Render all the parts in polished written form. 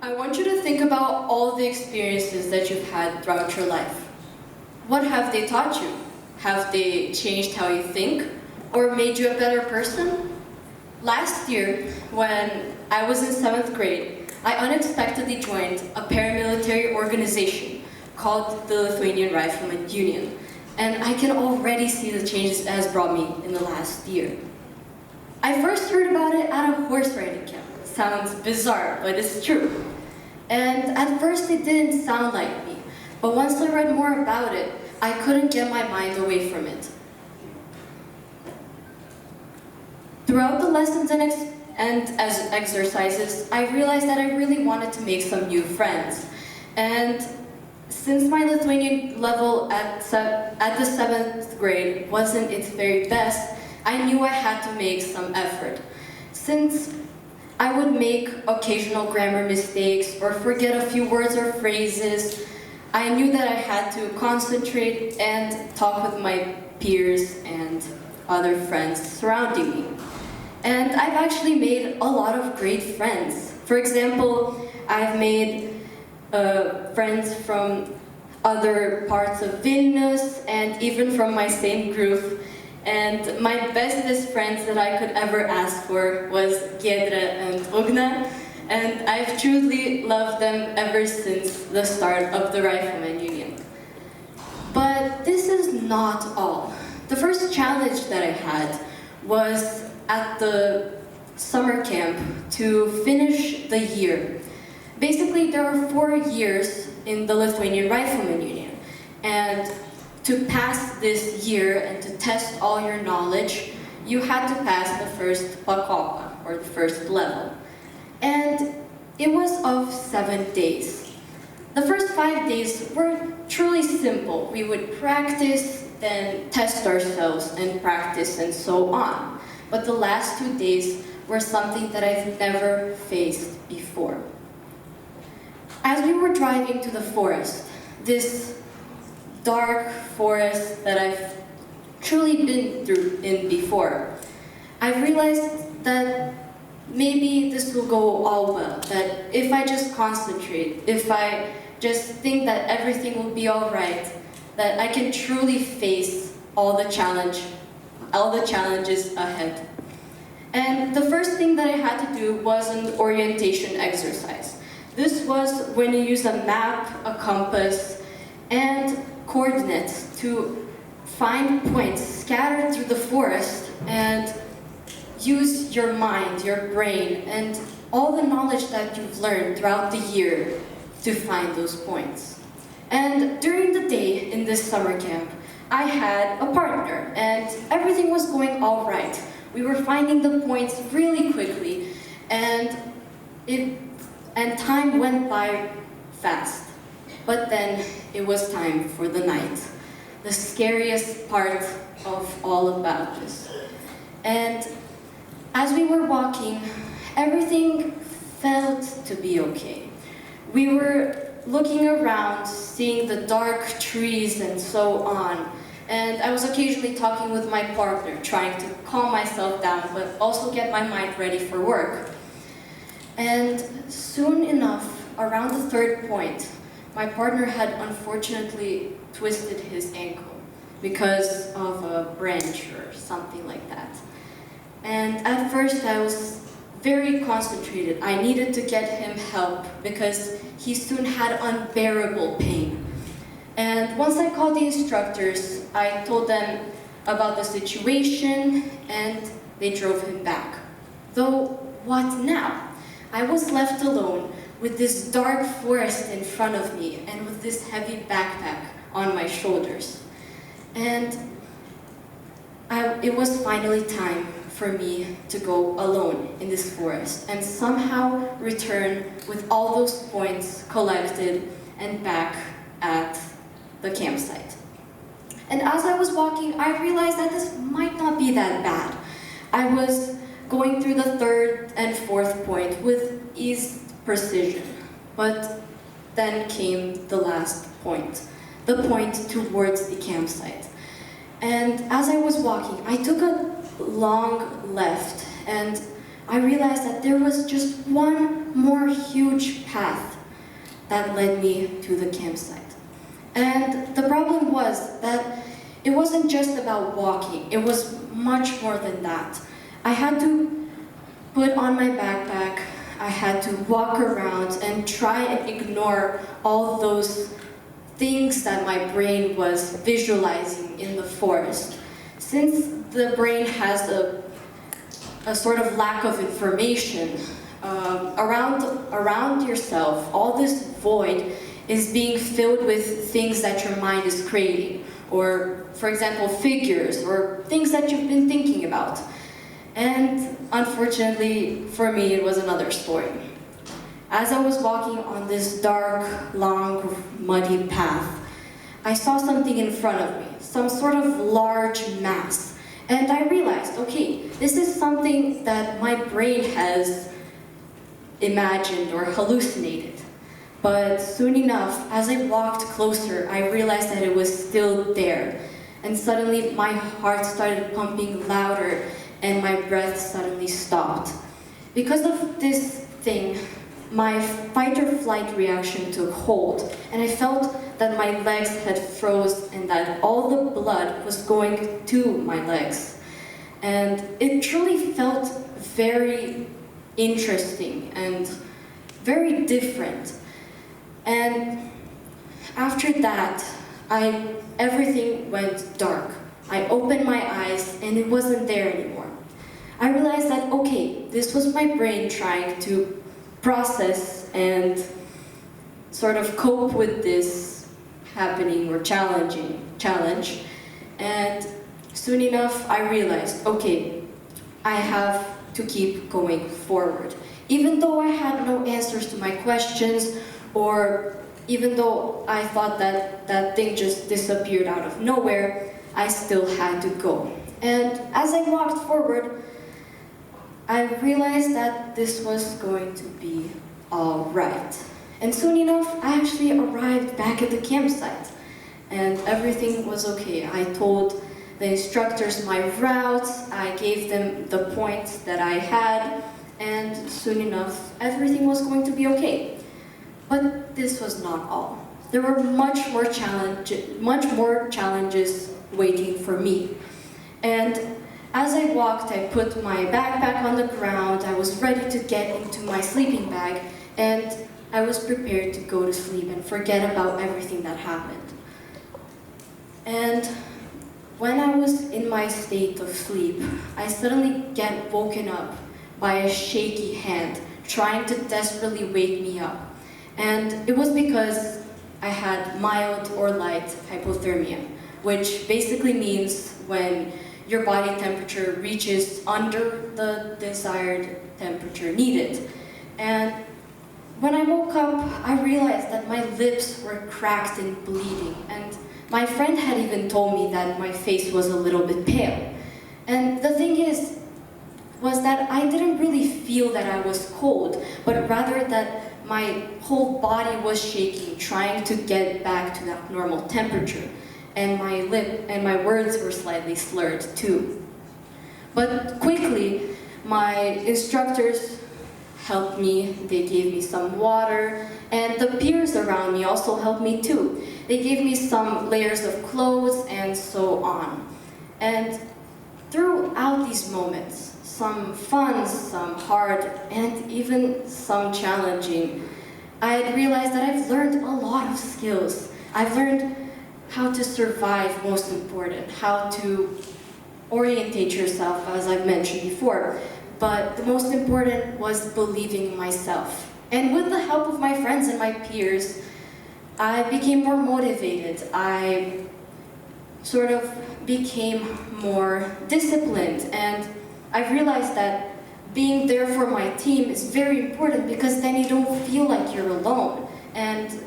I want you to think about all the experiences that you've had throughout your life. What have they taught you? Have they changed how you think or made you a better person? Last year, when I was in 7th grade, I unexpectedly joined a paramilitary organization called the Lithuanian Riflemen Union, and I can already see the changes it has brought me in the last year. I first heard about it at a horse riding camp. Sounds bizarre, but it's true. And at first it didn't sound like me, but once I read more about it, I couldn't get my mind away from it. Throughout the lessons and as exercises, I realized that I really wanted to make some new friends. And since my Lithuanian level at the 7th grade wasn't its very best, I knew I had to make some effort. Since I would make occasional grammar mistakes or forget a few words or phrases, I knew that I had to concentrate and talk with my peers and other friends surrounding me. And I've actually made a lot of great friends. For example, I've made friends from other parts of Vilnius and even from my same group. And my bestest friends that I could ever ask for was Giedre and Ugna, and I've truly loved them ever since the start of the Riflemen Union. But this is not all. The first challenge that I had was at the summer camp to finish the year. Basically, there are 4 years in the Lithuanian Riflemen Union, and to pass this year and to test all your knowledge, you had to pass the first pakopa, or the first level. And it was of 7 days. The first 5 days were truly simple. We would practice, then test ourselves and practice and so on. But the last 2 days were something that I've never faced before. As we were driving to the forest, this dark forest that I've truly been through in before, I realized that maybe this will go all well, that if I just concentrate, if I just think that everything will be all right, that I can truly face all the challenges ahead. And the first thing that I had to do was an orientation exercise. This was when you use a map, a compass, and coordinates to find points scattered through the forest and use your mind, your brain, and all the knowledge that you've learned throughout the year to find those points. And during the day in this summer camp, I had a partner and everything was going all right. We were finding the points really quickly and time went by fast. But then it was time for the night, the scariest part of all about this. And as we were walking, everything felt to be okay. We were looking around, seeing the dark trees and so on. And I was occasionally talking with my partner, trying to calm myself down, but also get my mind ready for work. And soon enough, around the 3rd point, my partner had unfortunately twisted his ankle because of a branch or something like that. And at first I was very concentrated. I needed to get him help because he soon had unbearable pain. And once I called the instructors, I told them about the situation and they drove him back. Though, what now? I was left alone with this dark forest in front of me and with this heavy backpack on my shoulders. And it was finally time for me to go alone in this forest and somehow return with all those points collected and back at the campsite. And as I was walking, I realized that this might not be that bad. I was going through the 3rd and 4th point with ease, precision. But then came the last point, the point towards the campsite. And as I was walking, I took a long left, and I realized that there was just one more huge path that led me to the campsite. And the problem was that it wasn't just about walking, it was much more than that. I had to put on my backpack, I had to walk around and try and ignore all those things that my brain was visualizing in the forest. Since the brain has a sort of lack of information around yourself, all this void is being filled with things that your mind is creating, or for example, figures or things that you've been thinking about. And unfortunately, for me, it was another story. As I was walking on this dark, long, muddy path, I saw something in front of me, some sort of large mass. And I realized, okay, this is something that my brain has imagined or hallucinated. But soon enough, as I walked closer, I realized that it was still there. And suddenly my heart started pumping louder and my breath suddenly stopped. Because of this thing, my fight or flight reaction took hold, and I felt that my legs had froze and that all the blood was going to my legs. And it truly felt very interesting and very different. And after that, everything went dark. I opened my eyes and it wasn't there anymore. I realized that, okay, this was my brain trying to process and sort of cope with this happening or challenge. And soon enough, I realized, okay, I have to keep going forward. Even though I had no answers to my questions, or even though I thought that that thing just disappeared out of nowhere, I still had to go. And as I walked forward, I realized that this was going to be all right. And soon enough, I actually arrived back at the campsite, and everything was okay. I told the instructors my route, I gave them the points that I had, and soon enough, everything was going to be okay. But this was not all. There were much more challenges waiting for me. And as I walked, I put my backpack on the ground, I was ready to get into my sleeping bag, and I was prepared to go to sleep and forget about everything that happened. And when I was in my state of sleep, I suddenly get woken up by a shaky hand trying to desperately wake me up. And it was because I had mild or light hypothermia, which basically means when your body temperature reaches under the desired temperature needed. And when I woke up, I realized that my lips were cracked and bleeding, and my friend had even told me that my face was a little bit pale. And the thing was that I didn't really feel that I was cold, but rather that my whole body was shaking, trying to get back to that normal temperature. And my words were slightly slurred too. But quickly, my instructors helped me, they gave me some water, and the peers around me also helped me too. They gave me some layers of clothes and so on. And throughout these moments, some fun, some hard, and even some challenging, I had realized that I've learned a lot of skills. I've learned how to survive, most important, how to orientate yourself, as I've mentioned before. But the most important was believing in myself. And with the help of my friends and my peers, I became more motivated. I sort of became more disciplined, and I realized that being there for my team is very important, because then you don't feel like you're alone. And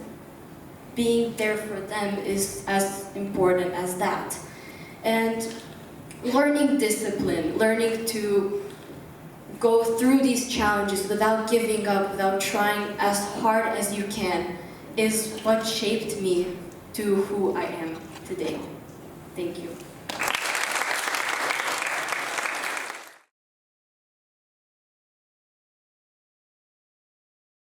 being there for them is as important as that. And learning discipline, learning to go through these challenges without giving up, without trying as hard as you can, is what shaped me to who I am today. Thank you.